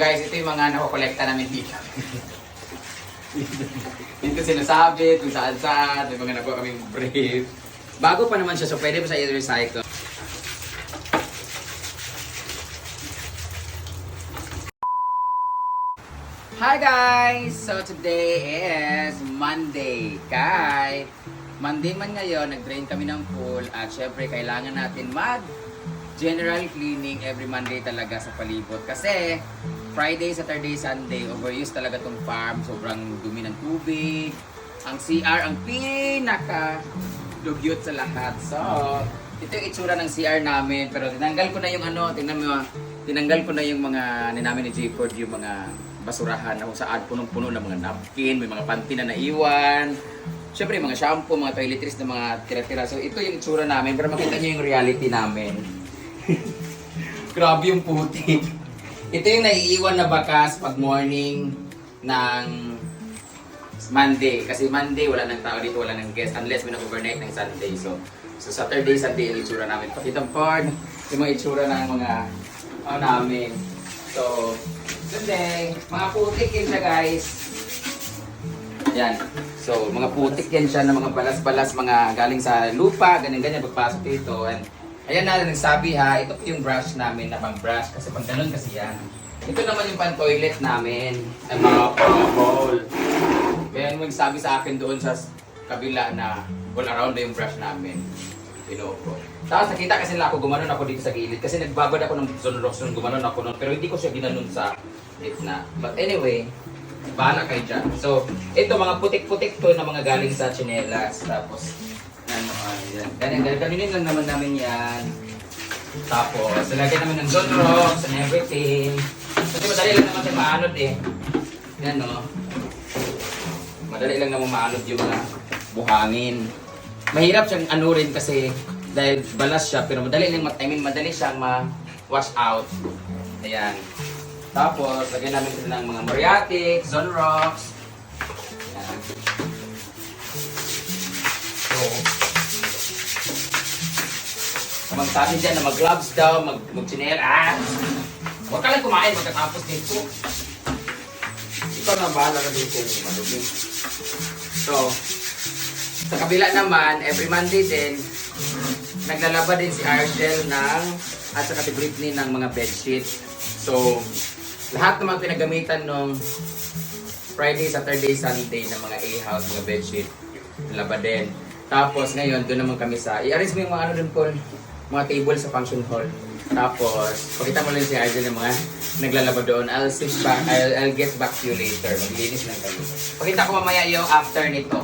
guys, ito yung mga nakokolekta namin dito. Dito sinasabi kung saan-saan, may mga nakuha kaming brief. Bago pa naman siya, so pwede pa sa i-recycle. Hi guys! So today is Monday. Monday man ngayon, nag-drain kami ng pool at syempre kailangan natin general cleaning every Monday talaga sa palibot. Kasi Friday, Saturday, Sunday, overuse talaga tong farm. Sobrang dumi ng tubig. Ang CR, ang pinaka-dugyot sa lahat. So, ito yung itsura ng CR namin. Pero tinanggal ko na yung tingnan mo, tinanggal ko na yung mga namin ni J-Ford, yung mga basurahan na kung saan punong-puno ng mga napkin, may mga panty na naiwan. Siyempre, mga shampoo, mga toiletries na mga tira-tira. So, ito yung itsura namin para makita nyo yung reality namin. Grabe yung putik. Ito yung naiiwan na bakas pag morning ng Monday. Kasi Monday, wala nang tao dito, wala nang guest. Unless may nag-overnight ng Sunday. So Saturday, Sunday yung itsura namin. Pakitang part, yung mga itsura ng mga namin. So, Sunday, mga putik yan siya guys. Yan. So, mga putik yan siya na mga balas-balas, mga galing sa lupa, ganyan-ganyan, pagpasok dito. And ayan na, nagsabi ha, ito yung brush namin na pang brush kasi pang ganun kasi yan. Ito naman yung pang toilet namin, ang mga bowl. Kaya nung nagsabi sa akin doon sa kabila na all around na yung brush namin. Pinuo ko. Tapos nakita kasi nila ako, gumanon ako dito sa gilid kasi nagbabad ako ng sunrox nung gumanon ako nun. Pero hindi ko siya ginanon sa gitna. But anyway, bahala kayo dyan. So, ito mga putik-putik to na mga galing sa chinelas. Tapos, ganyan lang naman namin yan. Tapos, lagyan namin ng sunrox and everything. Kasi madali lang naman tayo maanod eh. Yan no. Madali lang naman maanod yung mga buhangin. Mahirap siyang rin kasi dahil balas siya pero madali lang madali siyang ma-wash out. Ayan. Tapos, lagyan namin din ng mga Moriatic, Sunrox. Ayan. So, magsabi dyan na mag-gloves daw, mag-chinel. Huwag ka lang kumain magkatapos nito. Ikaw na bahala ka dito yung madumi. So, sa kabila naman, every Monday din, naglalaba din si Argel at saka si Britney ng mga bedsheet. So, lahat naman pinagamitan nung Friday, Saturday, Sunday ng mga A-house, mga bedsheet, nalaba din. Tapos ngayon, doon naman kami sa, i-arrange mo yung mga doon po, mga table sa function hall. Tapos, pakita mo lang si Argel ng mga naglalaba doon. I'll get back to you later. Maglinis lang kami. Pakita ko mamaya yung after nito.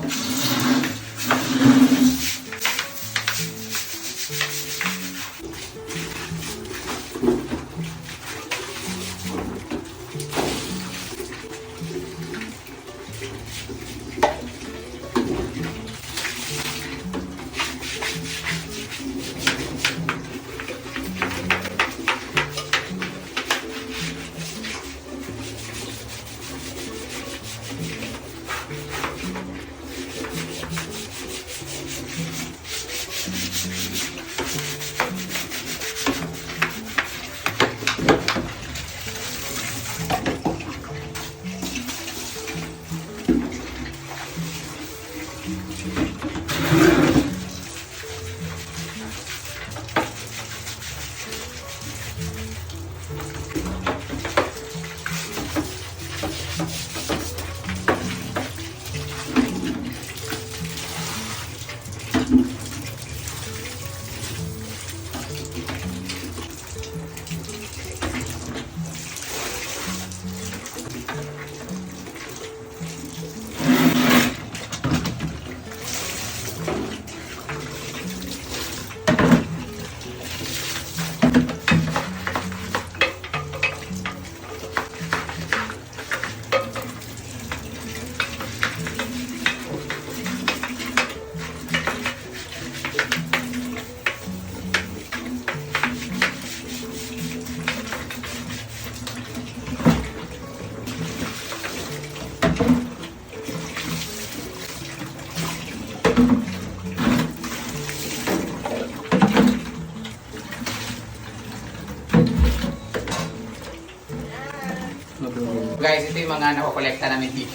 Guys, ito yung mga nakokolekta namin dito.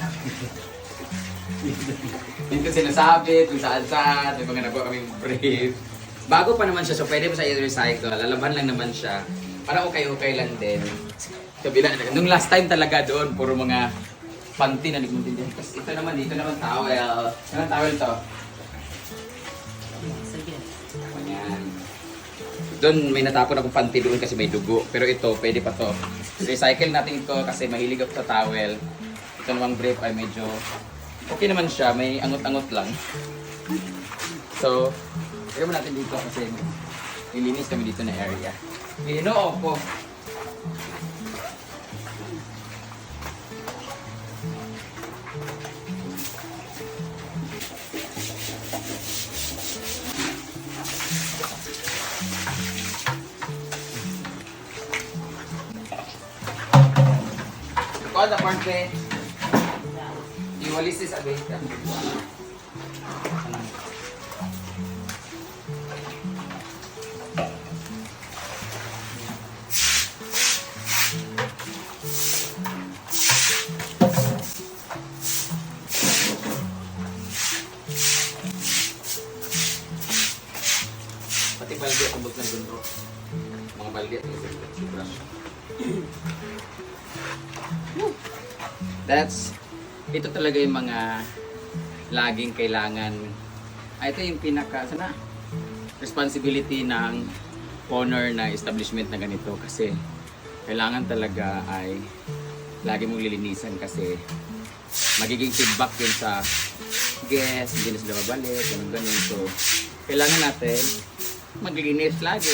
Dito sinasabi, kung saan-saan, may mga nakuha kaming brief. Bago pa naman siya, so pwede mo sa i-recycle. Lalaban lang naman siya. Parang okay-okay lang din. Kabila, nung last time talaga doon, puro mga panty na nagmuntin din. Tapos ito naman, dito naman towel. Anong towel to? Ayan. Doon may natapon akong panty doon kasi may dugo. Pero ito, pwede pa to. Recycle natin ito kasi mahilig ako sa towel. Ito namang brief ay medyo okay naman siya. May angot-angot lang. So, kaya mo natin dito kasi nilinis kami dito na area. Ginoo ko. Kung na parte, iwalis is abay ka. Pati balde at ubos ng gunro. Mga balde at ubos ng brush. Ito talaga yung mga laging kailangan. Ito yung pinaka, sana, responsibility ng owner na establishment na ganito kasi kailangan talaga ay lagi mong lilinisan kasi magiging feedback yun sa guest, hindi na sila babalik, ganun. So, kailangan natin maglinis lagi.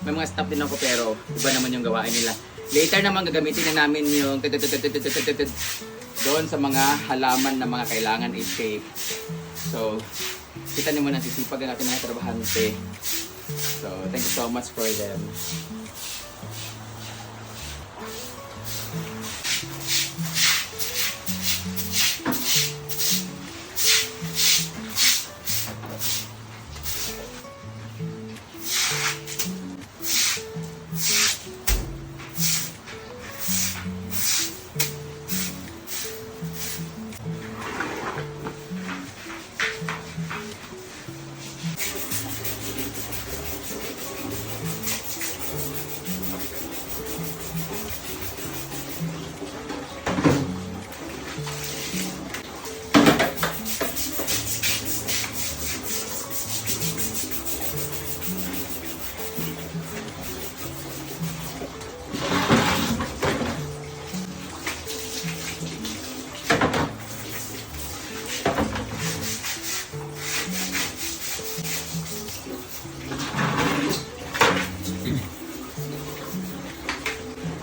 May mga staff din ako pero iba naman yung gawain nila. Later naman gagamitin na namin yung doon sa mga halaman na mga kailangan i-shape. So, kita niyo muna sisipag ang ating mga trabahante. So, thank you so much for them.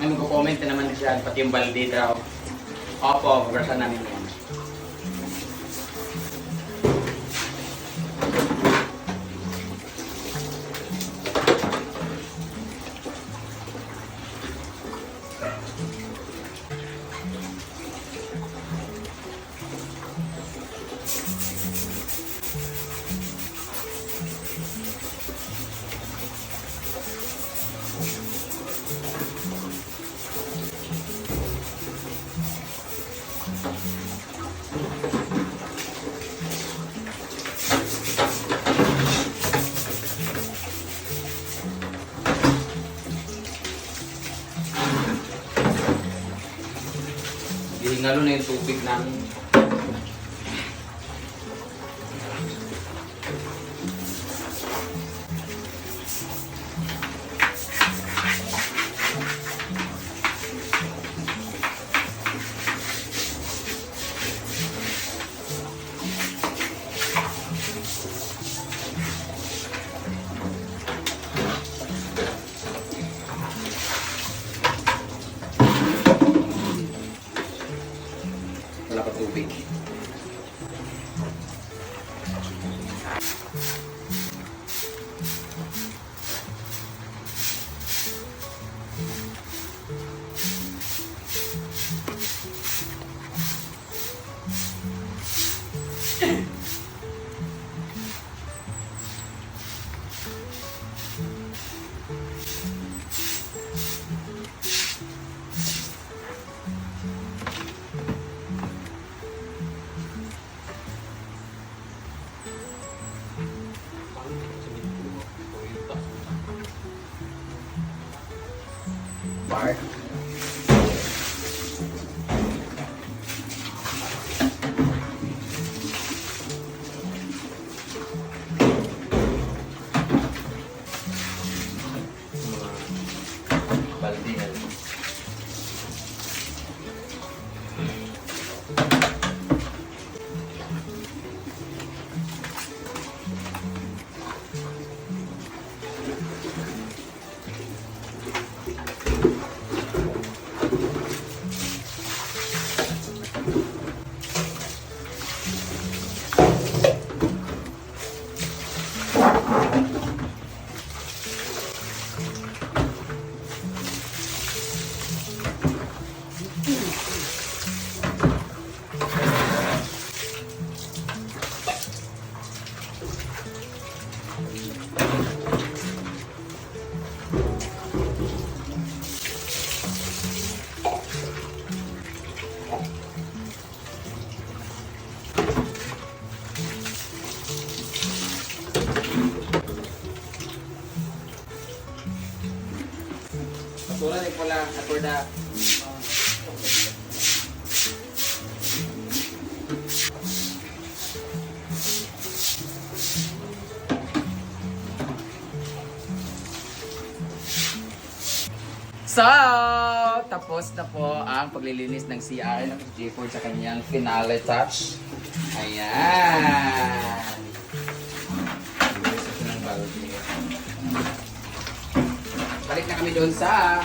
May magko-comment na naman siya, pati yung balde daw. Opo, pagkasan namin yan. Hingalo na yung tubig namin. Wala pa tubig. part. Balde na rin. Basura ni pala akorda. So, tapos na po ang paglilinis ng CR ng J4 sa kanyang finale touch. Ayan. Balik na kami doon sa